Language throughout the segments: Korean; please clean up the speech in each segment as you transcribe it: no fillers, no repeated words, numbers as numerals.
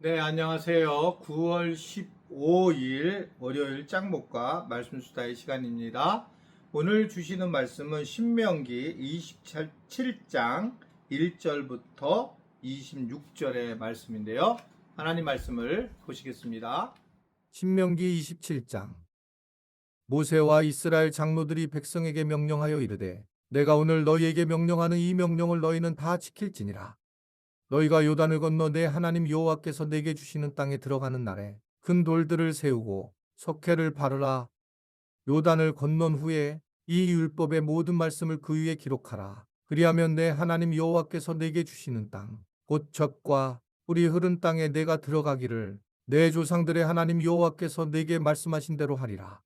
네, 안녕하세요. 9월 15일 월요일 짱목과 말씀 수다의 시간입니다. 오늘 주시는 말씀은 신명기 27장 1절부터 26절의 말씀인데요. 하나님 말씀을 보시겠습니다. 신명기 27장. 모세와 이스라엘 장로들이 백성에게 명령하여 이르되 내가 오늘 너희에게 명령하는 이 명령을 너희는 다 지킬지니라. 너희가 요단을 건너 내 하나님 여호와께서 내게 주시는 땅에 들어가는 날에 큰 돌들을 세우고 석회를 바르라. 요단을 건넌 후에 이 율법의 모든 말씀을 그 위에 기록하라. 그리하면 내 하나님 여호와께서 내게 주시는 땅 곧 젖과 꿀이 흐른 땅에 내가 들어가기를 내 조상들의 하나님 여호와께서 내게 말씀하신 대로 하리라.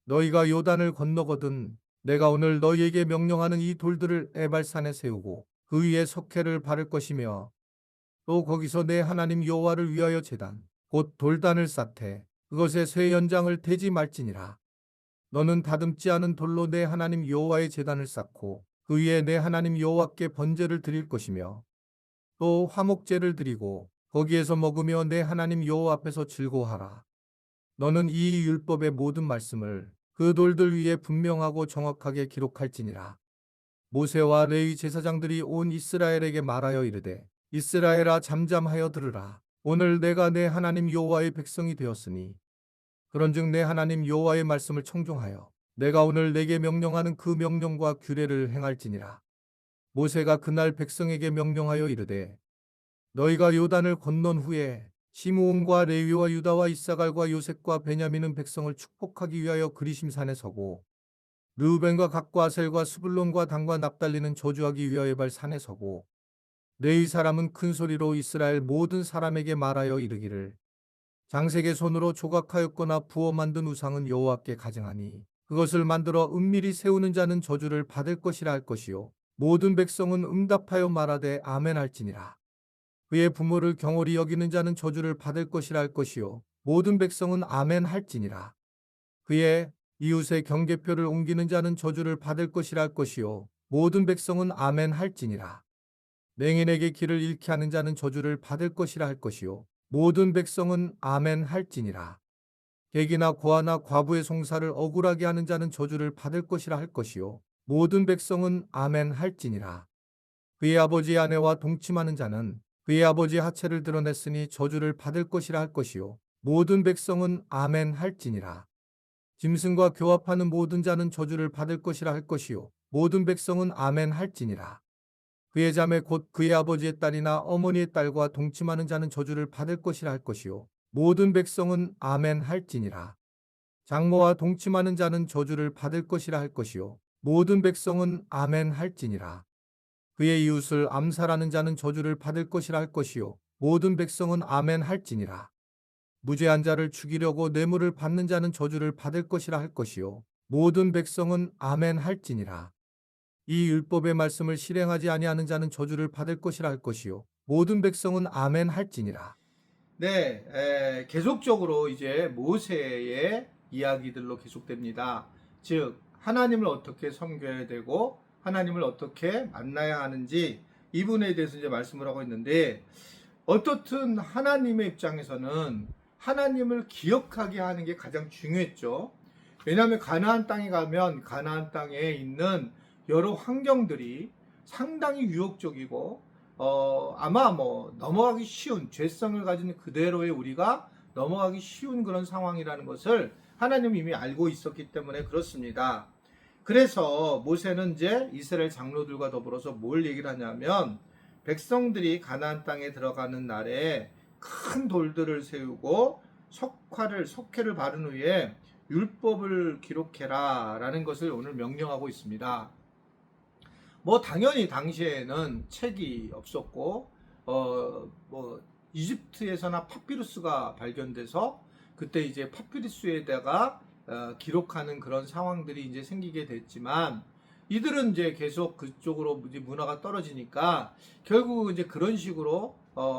너희가 요단을 건너거든 내가 오늘 너희에게 명령하는 이 돌들을 에발산에 세우고 그 위에 석회를 바를 것이며 또 거기서 내 하나님 여호와를 위하여 제단 곧 돌단을 쌓되 그것에 쇠 연장을 대지 말지니라. 너는 다듬지 않은 돌로 내 하나님 여호와의 제단을 쌓고 그 위에 내 하나님 여호와께 번제를 드릴 것이며 또 화목제를 드리고 거기에서 먹으며 내 하나님 여호와 앞에서 즐거워하라. 너는 이 율법의 모든 말씀을 그 돌들 위에 분명하고 정확하게 기록할지니라. 모세와 레위 제사장들이 온 이스라엘에게 말하여 이르되 이스라엘아 잠잠하여 들으라. 오늘 내가 내 하나님 여호와의 백성이 되었으니 그런즉 내 하나님 여호와의 말씀을 청종하여 내가 오늘 내게 명령하는 그 명령과 규례를 행할지니라. 모세가 그날 백성에게 명령하여 이르되 너희가 요단을 건넌 후에 시므온과 레위와 유다와 이사갈과 요셉과 베냐민은 백성을 축복하기 위하여 그리심산에 서고 르우벤과 gad과 아셀과 스불론과 단과 납달리는 저주하기 위하여 발산에 서고 레위 사람은 큰 소리로 이스라엘 모든 사람에게 말하여 이르기를 장색의 손으로 조각하였거나 부어 만든 우상은 여호와께 가증하니 그것을 만들어 은밀히 세우는 자는 저주를 받을 것이라 할 것이요 모든 백성은 응답하여 말하되 아멘 할지니라. 그의 부모를 경홀히 여기는 자는 저주를 받을 것이라 할 것이요 모든 백성은 아멘 할지니라. 그의 이웃의 경계표를 옮기는 자는 저주를 받을 것이라 할 것이요 모든 백성은 아멘 할지니라. 맹인에게 길을 잃게 하는 자는 저주를 받을 것이라 할 것이요 모든 백성은 아멘 할지니라. 객이나 고아나 과부의 송사를 억울하게 하는 자는 저주를 받을 것이라 할 것이요 모든 백성은 아멘 할지니라. 그의 아버지의 아내와 동침하는 자는 그의 아버지의 하체를 드러냈으니 저주를 받을 것이라 할 것이요 모든 백성은 아멘 할지니라. 짐승과 교합하는 모든 자는 저주를 받을 것이라 할 것이요 모든 백성은 아멘 할지니라. 그의 자매 곧 그의 아버지의 딸이나 어머니의 딸과 동침하는 자는 저주를 받을 것이라 할 것이요 모든 백성은 아멘 할지니라. 장모와 동침하는 자는 저주를 받을 것이라 할 것이요 모든 백성은 아멘 할지니라. 그의 이웃을 암살하는 자는 저주를 받을 것이라 할 것이요 모든 백성은 아멘 할지니라. 무죄한 자를 죽이려고 뇌물을 받는 자는 저주를 받을 것이라 할 것이요 모든 백성은 아멘 할지니라. 이 율법의 말씀을 실행하지 아니하는 자는 저주를 받을 것이라 할 것이요 모든 백성은 아멘 할지니라. 네, 계속적으로 이제 모세의 이야기들로 계속됩니다. 즉, 하나님을 어떻게 섬겨야 되고, 하나님을 어떻게 만나야 하는지, 이 부분에 대해서 이제 말씀을 하고 있는데, 어떻든 하나님의 입장에서는 하나님을 기억하게 하는 게 가장 중요했죠. 왜냐하면 가나안 땅에 가면 가나안 땅에 있는 여러 환경들이 상당히 유혹적이고 아마 뭐 넘어가기 쉬운 죄성을 가진 그대로의 우리가 넘어가기 쉬운 그런 상황이라는 것을 하나님은 이미 알고 있었기 때문에 그렇습니다. 그래서 모세는 이제 이스라엘 장로들과 더불어서 뭘 얘기를 하냐면 백성들이 가나안 땅에 들어가는 날에 큰 돌들을 세우고 석회를 바른 후에 율법을 기록해라 라는 것을 오늘 명령하고 있습니다. 뭐 당연히 당시에는 책이 없었고 뭐 이집트에서나 파피루스가 발견돼서 그때 이제 파피루스에다가 기록하는 그런 상황들이 이제 생기게 됐지만 이들은 이제 계속 그쪽으로 이제 문화가 떨어지니까 결국 이제 그런 식으로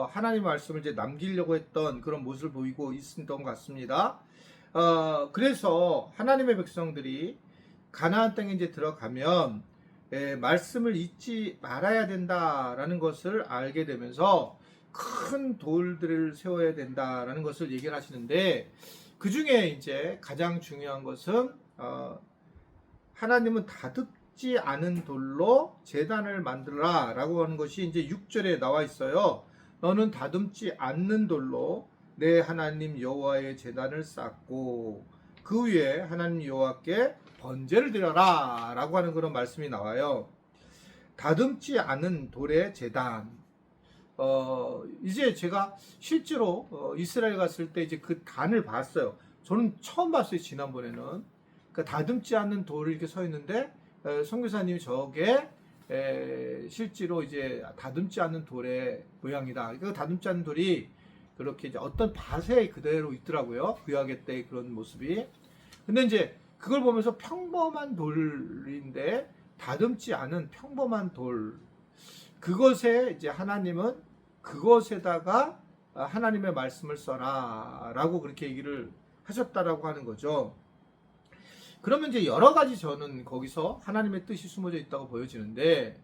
하나님 말씀을 이제 남기려고 했던 그런 모습을 보이고 있었던 것 같습니다. 그래서 하나님의 백성들이 가나안 땅에 이제 들어가면 말씀을 잊지 말아야 된다라는 것을 알게 되면서 큰 돌들을 세워야 된다라는 것을 얘기를 하시는데, 그 중에 이제 가장 중요한 것은 하나님은 다듬지 않은 돌로 제단을 만들라 라고 하는 것이 이제 6절에 나와 있어요. 너는 다듬지 않는 돌로 내 하나님 여호와의 제단을 쌓고 그 위에 하나님 여호와께 번제를 드려라 라고 하는 그런 말씀이 나와요. 다듬지 않은 돌의 제단. 이제 제가 실제로 이스라엘 갔을 때 이제 그 단을 봤어요. 저는 처음 봤어요, 지난번에는. 그러니까 다듬지 않는 돌이 이렇게 서 있는데, 선교사님이 저게 실제로 이제 다듬지 않는 돌의 모양이다. 그 다듬지 않는 돌이 그렇게 이제 어떤 밭에 그대로 있더라고요. 구약의 때 그런 모습이. 근데 이제 그걸 보면서 평범한 돌인데, 다듬지 않은 평범한 돌. 그것에 이제 하나님은 그것에다가 하나님의 말씀을 써라 라고 그렇게 얘기를 하셨다라고 하는 거죠. 그러면 이제 여러 가지 저는 거기서 하나님의 뜻이 숨어져 있다고 보여지는데,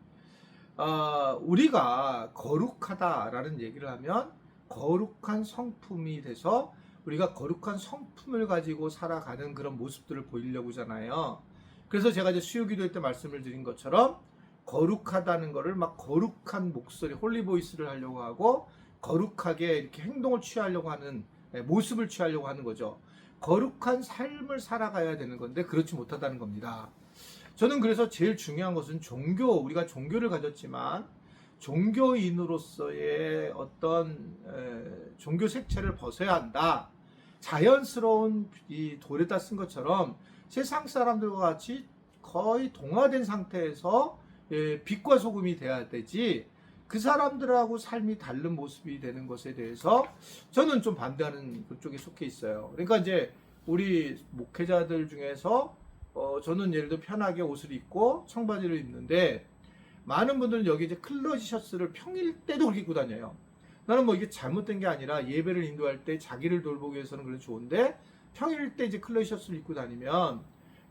우리가 거룩하다라는 얘기를 하면 거룩한 성품이 돼서 우리가 거룩한 성품을 가지고 살아가는 그런 모습들을 보이려고 하잖아요. 그래서 제가 이제 수요기도회 때 말씀을 드린 것처럼 거룩하다는 거를 막 거룩한 목소리, 홀리보이스를 하려고 하고 거룩하게 이렇게 행동을 취하려고 하는, 모습을 취하려고 하는 거죠. 거룩한 삶을 살아가야 되는 건데 그렇지 못하다는 겁니다. 저는 그래서 제일 중요한 것은 우리가 종교를 가졌지만 종교인으로서의 어떤 종교 색채를 벗어야 한다. 자연스러운 이 돌에다 쓴 것처럼 세상 사람들과 같이 거의 동화된 상태에서 빛과 소금이 돼야 되지, 그 사람들하고 삶이 다른 모습이 되는 것에 대해서 저는 좀 반대하는 그쪽에 속해 있어요. 그러니까 이제 우리 목회자들 중에서 저는 예를 들어 편하게 옷을 입고 청바지를 입는데, 많은 분들은 여기 이제 클러지 셔츠를 평일 때도 그렇게 입고 다녀요. 나는 뭐 이게 잘못된 게 아니라 예배를 인도할 때 자기를 돌보기 위해서는 그래 좋은데, 평일 때 이제 클러지 셔츠를 입고 다니면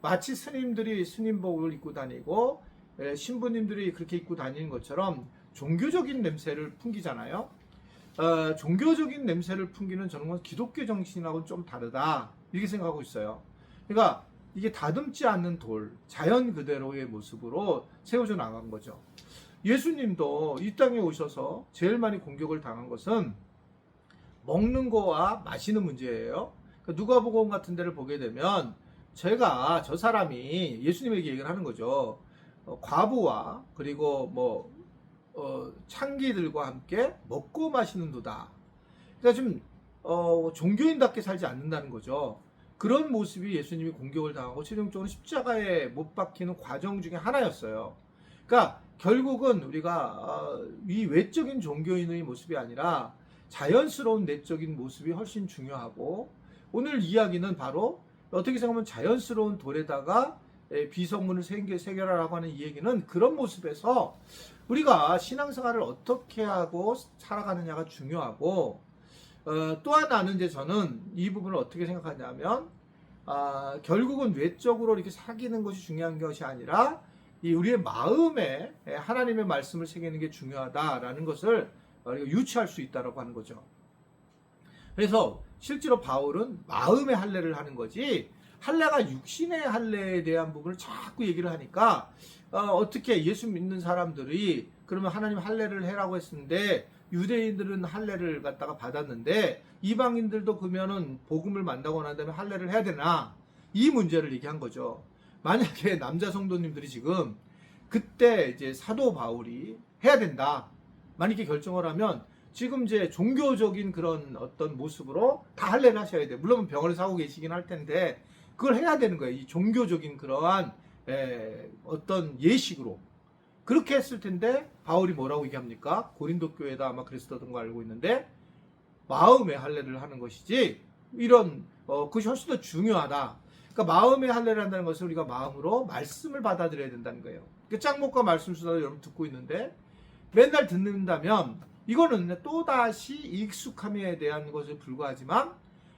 마치 스님들이 스님복을 입고 다니고 신부님들이 그렇게 입고 다니는 것처럼 종교적인 냄새를 풍기잖아요. 종교적인 냄새를 풍기는 저는 건 기독교 정신하고는 좀 다르다 이렇게 생각하고 있어요. 그러니까 이게 다듬지 않는 돌, 자연 그대로의 모습으로 세워져 나간 거죠. 예수님도 이 땅에 오셔서 제일 많이 공격을 당한 것은 먹는 거와 마시는 문제예요. 그러니까 누가복음 같은 데를 보게 되면 저 사람이 예수님에게 얘기를 하는 거죠. 과부와 그리고 창기들과 함께 먹고 마시는 도다. 그러니까 좀 종교인답게 살지 않는다는 거죠. 그런 모습이 예수님이 공격을 당하고 최종적으로 십자가에 못 박히는 과정 중에 하나였어요. 그러니까 결국은 우리가 이 외적인 종교인의 모습이 아니라 자연스러운 내적인 모습이 훨씬 중요하고, 오늘 이야기는 바로 어떻게 생각하면 자연스러운 돌에다가 비성문을 새겨라라고 하는 이 얘기는 그런 모습에서 우리가 신앙생활을 어떻게 하고 살아가느냐가 중요하고, 또 하나는 이제 저는 이 부분을 어떻게 생각하냐면, 결국은 외적으로 이렇게 사귀는 것이 중요한 것이 아니라 우리의 마음에 하나님의 말씀을 새기는 게 중요하다라는 것을 유추할 수 있다라고 하는 거죠. 그래서 실제로 바울은 마음의 할례를 하는 거지, 할례가 육신의 할례에 대한 부분을 자꾸 얘기를 하니까 어떻게 예수 믿는 사람들이 그러면 하나님 할례를 해라고 했는데 유대인들은 할례를 갖다가 받았는데 이방인들도 그러면은 복음을 만나고 난 다음에 할례를 해야 되나, 이 문제를 얘기한 거죠. 만약에 남자 성도님들이 지금 그때 이제 사도 바울이 해야 된다 만약에 결정을 하면 지금 이제 종교적인 그런 어떤 모습으로 다 할례를 하셔야 돼요. 물론 병을 사고 계시긴 할 텐데 그걸 해야 되는 거예요. 이 종교적인 그러한 어떤 예식으로. 그렇게 했을 텐데 바울이 뭐라고 얘기합니까? 고린도 교회다 아마 그랬었던 거 알고 있는데, 마음의 할례를 하는 것이지 이런 그것이 훨씬 더 중요하다. 그러니까 마음의 할례를 한다는 것은 우리가 마음으로 말씀을 받아들여야 된다는 거예요. 짱목과 말씀 수다도 여러분 듣고 있는데 맨날 듣는다면 이거는 또다시 익숙함에 대한 것에 불과하지만,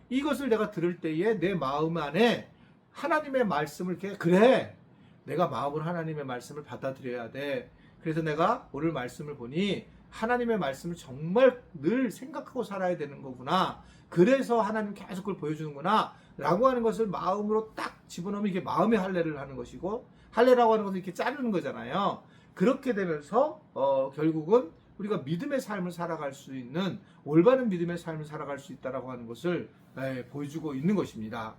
이것을 내가 들을 때에 내 마음 안에 하나님의 말씀을 이렇게, 그래 내가 마음으로 하나님의 말씀을 받아들여야 돼. 그래서 내가 오늘 말씀을 보니 하나님의 말씀을 정말 늘 생각하고 살아야 되는 거구나. 그래서 하나님 계속 그걸 보여주는구나. 라고 하는 것을 마음으로 딱 집어넣으면 이게 마음의 할례를 하는 것이고, 할례라고 하는 것은 이렇게 자르는 거잖아요. 그렇게 되면서 결국은 우리가 믿음의 삶을 살아갈 수 있는, 올바른 믿음의 삶을 살아갈 수 있다라고 하는 것을 보여주고 있는 것입니다.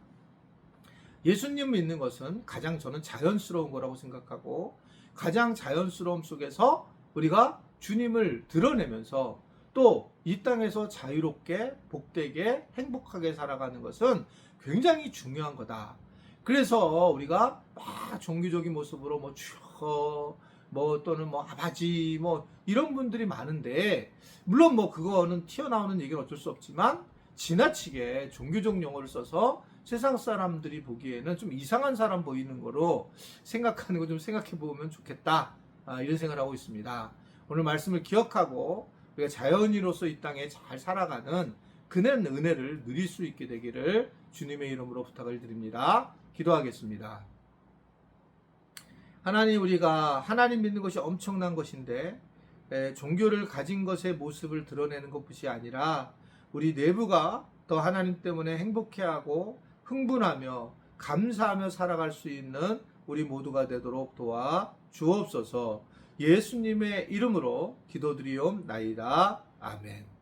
예수님 믿는 것은 가장 저는 자연스러운 거라고 생각하고, 가장 자연스러움 속에서 우리가 주님을 드러내면서 또 이 땅에서 자유롭게 복되게 행복하게 살아가는 것은 굉장히 중요한 거다. 그래서 우리가 막 종교적인 모습으로 뭐 주여 뭐 또는 뭐 아버지 뭐 이런 분들이 많은데, 물론 뭐 그거는 튀어나오는 얘기는 어쩔 수 없지만 지나치게 종교적 용어를 써서 세상 사람들이 보기에는 좀 이상한 사람 보이는 거로 생각하는 거 좀 생각해 보면 좋겠다, 이런 생각을 하고 있습니다. 오늘 말씀을 기억하고 우리가 자연인으로서 이 땅에 잘 살아가는 그는 은혜를 누릴 수 있게 되기를 주님의 이름으로 부탁을 드립니다. 기도하겠습니다. 하나님, 우리가 하나님 믿는 것이 엄청난 것인데 종교를 가진 것의 모습을 드러내는 것뿐이 아니라 우리 내부가 더 하나님 때문에 행복해하고 흥분하며 감사하며 살아갈 수 있는 우리 모두가 되도록 도와 주옵소서. 예수님의 이름으로 기도드리옵나이다. 아멘.